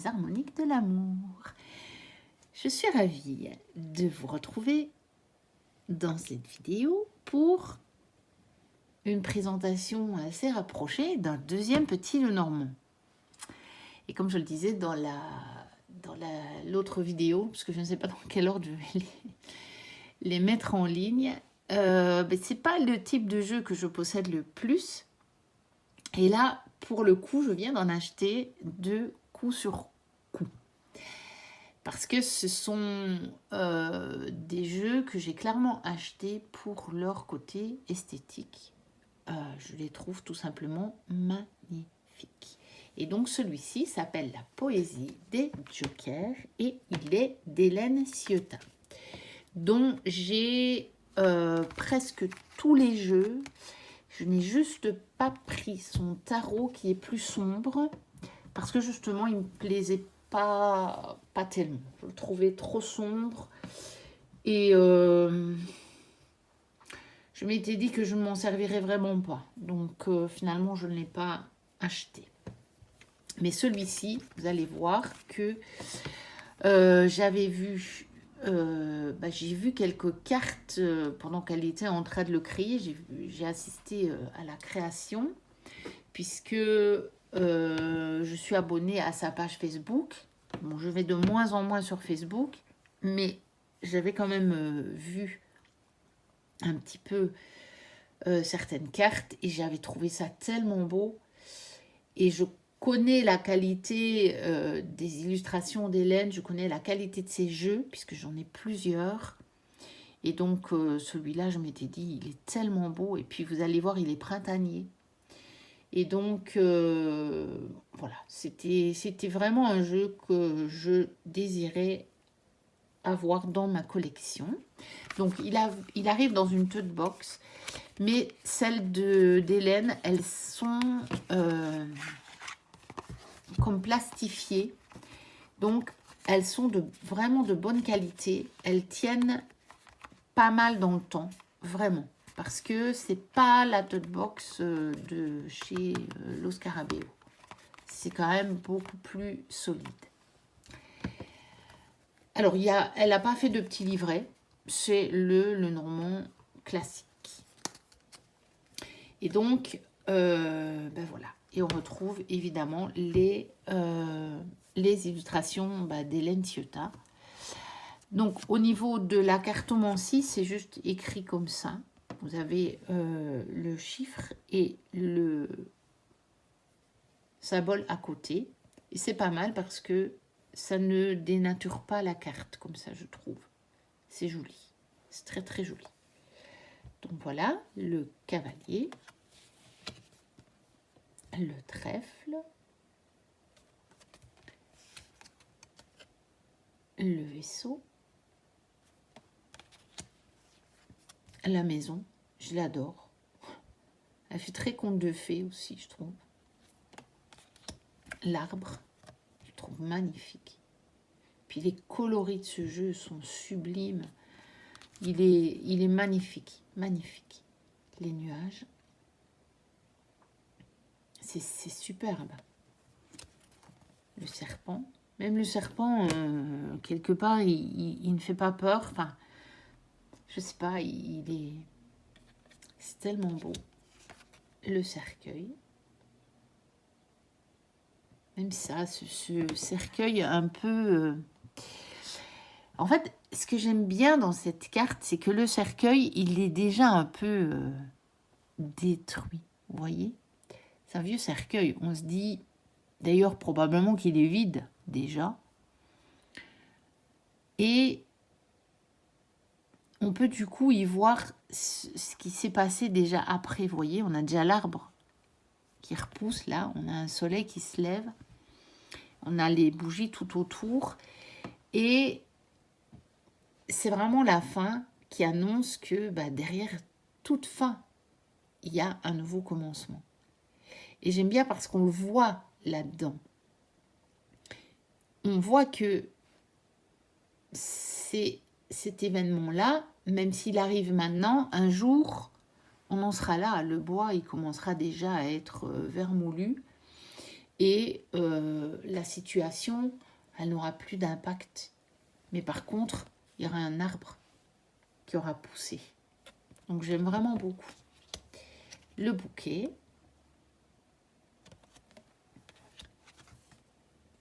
les harmoniques de l'amour. Je suis ravie de vous retrouver dans cette vidéo pour une présentation assez rapprochée d'un deuxième petit Lenormand. Et comme je le disais dans l'autre vidéo, parce que je ne sais pas dans quel ordre je vais les mettre en ligne, c'est pas le type de jeu que je possède le plus. Et là, pour le coup, je viens d'en acheter 2 coup sur coup. Parce que ce sont des jeux que j'ai clairement achetés pour leur côté esthétique. Je les trouve tout simplement magnifiques. Et donc celui-ci s'appelle La Poésie des Jokers et il est d'Hélène Ciotat, dont j'ai presque tous les jeux. Je n'ai juste pas pris son tarot qui est plus sombre parce que justement il me plaisait pas tellement. Je le trouvais trop sombre et je m'étais dit que je ne m'en servirais vraiment pas. Donc finalement je ne l'ai pas acheté. Mais celui-ci, vous allez voir que j'avais vu... j'ai vu quelques cartes pendant qu'elle était en train de le créer. J'ai assisté à la création puisque je suis abonnée à sa page Facebook. Bon, je vais de moins en moins sur Facebook, mais j'avais quand même vu un petit peu certaines cartes et j'avais trouvé ça tellement beau. Et je connais la qualité des illustrations d'Hélène, je connais la qualité de ses jeux, puisque j'en ai plusieurs. Et donc, celui-là, je m'étais dit, il est tellement beau. Et puis, vous allez voir, il est printanier. Et donc, voilà, c'était vraiment un jeu que je désirais avoir dans ma collection. Donc, il arrive dans une tote box. Mais celles d'Hélène, elles sont... comme plastifiées, donc elles sont vraiment de bonne qualité, elles tiennent pas mal dans le temps, vraiment, parce que c'est pas la tote box de chez Los Scarabeo, c'est quand même beaucoup plus solide. Alors elle n'a pas fait de petit livret, c'est le Lenormand classique. Et donc voilà. Et on retrouve évidemment les illustrations d'Hélène Ciotat. Donc au niveau de la cartomancie, c'est juste écrit comme ça. Vous avez le chiffre et le symbole à côté. Et c'est pas mal parce que ça ne dénature pas la carte comme ça, je trouve. C'est joli. C'est très très joli. Donc voilà, le cavalier. Le trèfle, le vaisseau, la maison, je l'adore. Elle fait très conte de fées aussi, je trouve. L'arbre, je trouve magnifique. Puis les coloris de ce jeu sont sublimes. Il est magnifique, magnifique. Les nuages. C'est superbe. Le serpent. Même le serpent, quelque part, il ne fait pas peur. Enfin, je sais pas, c'est tellement beau. Le cercueil. Même ça, ce cercueil un peu... En fait, ce que j'aime bien dans cette carte, c'est que le cercueil, il est déjà un peu détruit. Vous voyez ? C'est un vieux cercueil. On se dit, d'ailleurs, probablement qu'il est vide, déjà. Et on peut du coup y voir ce qui s'est passé déjà après. Vous voyez, on a déjà l'arbre qui repousse, là. On a un soleil qui se lève. On a les bougies tout autour. Et c'est vraiment la fin qui annonce que derrière toute fin, il y a un nouveau commencement. Et j'aime bien parce qu'on le voit là-dedans. On voit que cet événement-là, même s'il arrive maintenant, un jour, on en sera là. Le bois, il commencera déjà à être vermoulu. et la situation, elle n'aura plus d'impact. Mais par contre, il y aura un arbre qui aura poussé. Donc j'aime vraiment beaucoup. Le bouquet.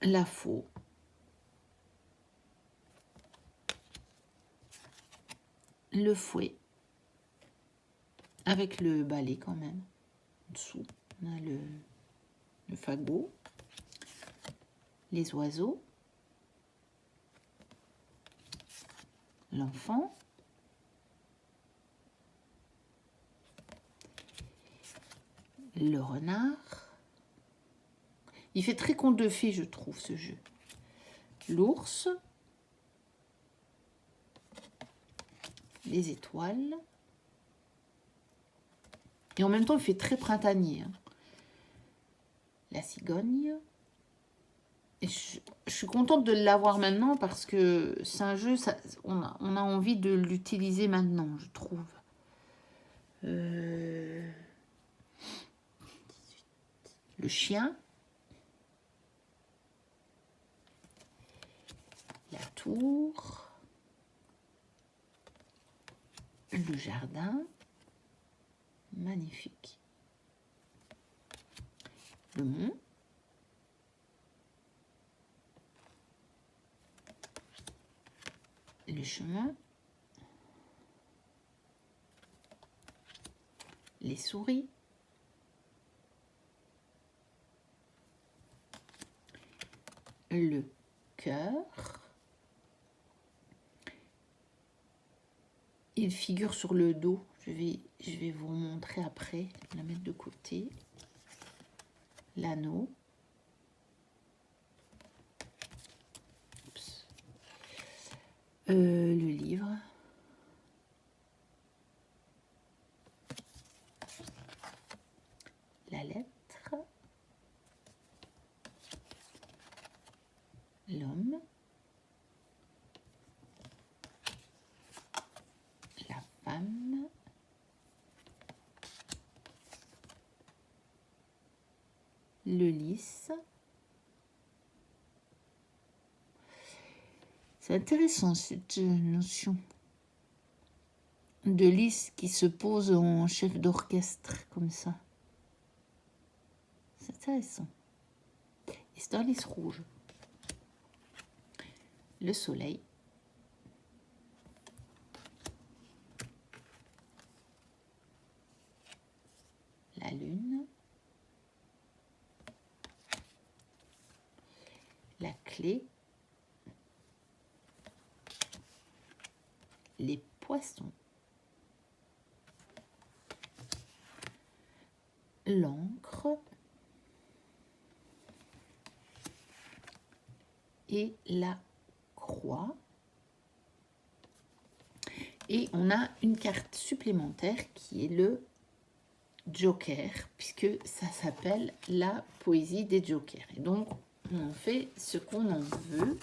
La faux. Le fouet. Avec le balai quand même. En dessous, on a le fagot. Les oiseaux. L'enfant. Le renard. Il fait très conte de fées, je trouve, ce jeu. L'ours. Les étoiles. Et en même temps, il fait très printanier. Hein. La cigogne. Et je suis contente de l'avoir maintenant parce que c'est un jeu, on a envie de l'utiliser maintenant, je trouve. Le chien. La tour. Le jardin. Magnifique. Le mont. Le chemin. Les souris. Le cœur. Il figure sur le dos. Je vais vous montrer après. Je vais la mettre de côté. L'anneau. Le livre. La lettre. L'homme. La femme. Le lys. C'est intéressant cette notion de lys qui se pose en chef d'orchestre comme ça. C'est intéressant. Et c'est un lys rouge. Le soleil. La lune. La clé. Les poissons. L'encre. Et la croix. Et on a une carte supplémentaire qui est le Joker, puisque ça s'appelle la poésie des jokers. Et donc, on fait ce qu'on en veut.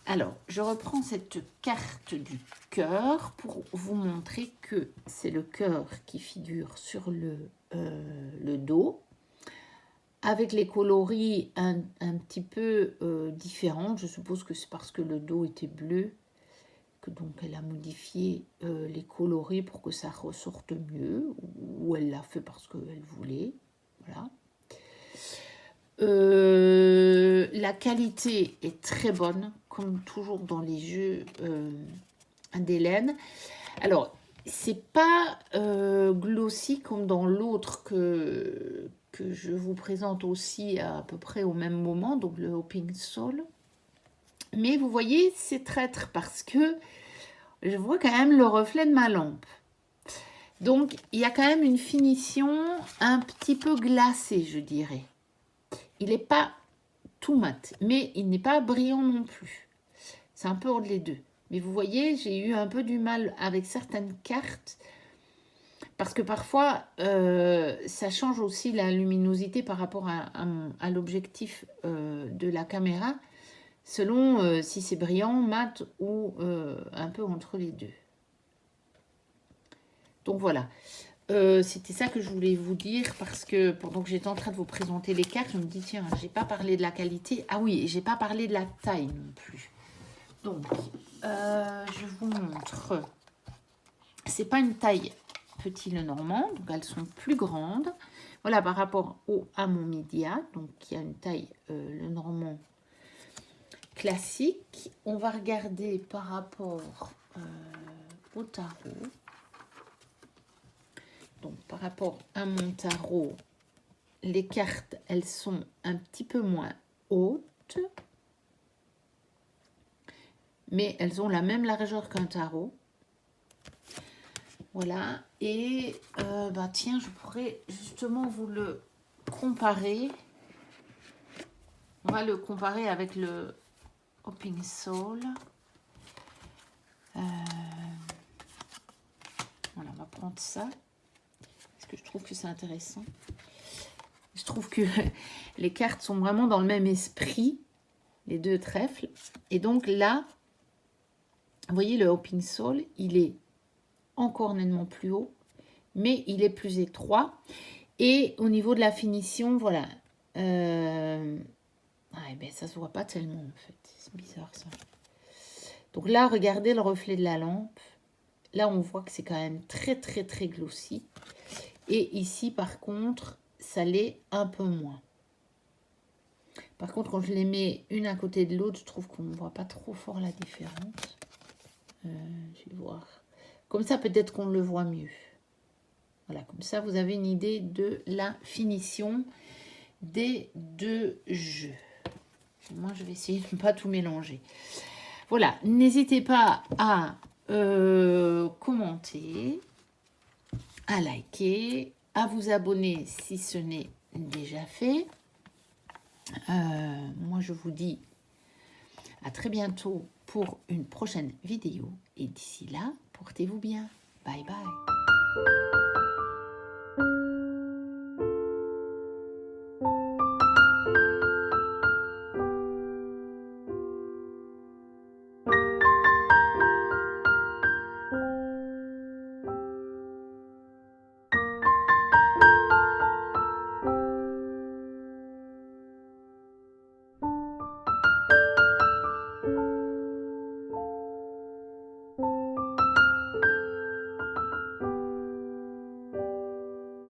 Alors, je reprends cette carte du cœur pour vous montrer que c'est le cœur qui figure sur le dos, avec les coloris un petit peu différents. Je suppose que c'est parce que le dos était bleu, que donc elle a modifié les coloris pour que ça ressorte mieux, ou elle l'a fait parce qu'elle voulait. Voilà. La qualité est très bonne, comme toujours dans les jeux d'Hélène. Alors, c'est pas glossy comme dans l'autre que je vous présente aussi à peu près au même moment, donc le Hopping Soul. Mais vous voyez, c'est traître parce que je vois quand même le reflet de ma lampe. Donc, il y a quand même une finition un petit peu glacée, je dirais. Il n'est pas tout mat, mais il n'est pas brillant non plus. C'est un peu entre les deux. Mais vous voyez, j'ai eu un peu du mal avec certaines cartes, parce que parfois, ça change aussi la luminosité par rapport à l'objectif de la caméra, selon si c'est brillant, mat ou un peu entre les deux. Donc voilà. c'était ça que je voulais vous dire parce que pendant que j'étais en train de vous présenter les cartes, je me dis tiens, j'ai pas parlé de la qualité. Ah oui, et j'ai pas parlé de la taille non plus. Donc, je vous montre. C'est pas une taille petit Lenormand, donc elles sont plus grandes. Voilà, par rapport à mon média, donc il y a une taille Lenormand classique. On va regarder par rapport au tarot. Donc, par rapport à mon tarot, les cartes, elles sont un petit peu moins hautes, mais elles ont la même largeur qu'un tarot. Voilà. Et, bah tiens, je pourrais justement vous le comparer. On va le comparer avec le Hoping Soul. Voilà, on va prendre ça. Parce que je trouve que c'est intéressant. Je trouve que les cartes sont vraiment dans le même esprit, les deux trèfles. Et donc là, vous voyez, le Hoping Soul, il est encore nettement plus haut, mais il est plus étroit. Et au niveau de la finition, voilà. Ben, ça se voit pas tellement, en fait. C'est bizarre, ça. Donc là, regardez le reflet de la lampe. Là, on voit que c'est quand même très, très, très glossy. Et ici, par contre, ça l'est un peu moins. Par contre, quand je les mets une à côté de l'autre, je trouve qu'on ne voit pas trop fort la différence. Je vais voir. Comme ça, peut-être qu'on le voit mieux. Voilà, comme ça, vous avez une idée de la finition des deux jeux. Moi, je vais essayer de ne pas tout mélanger. Voilà, n'hésitez pas à commenter, à liker, à vous abonner si ce n'est déjà fait. Moi, je vous dis à très bientôt pour une prochaine vidéo. Et d'ici là, portez-vous bien. Bye bye.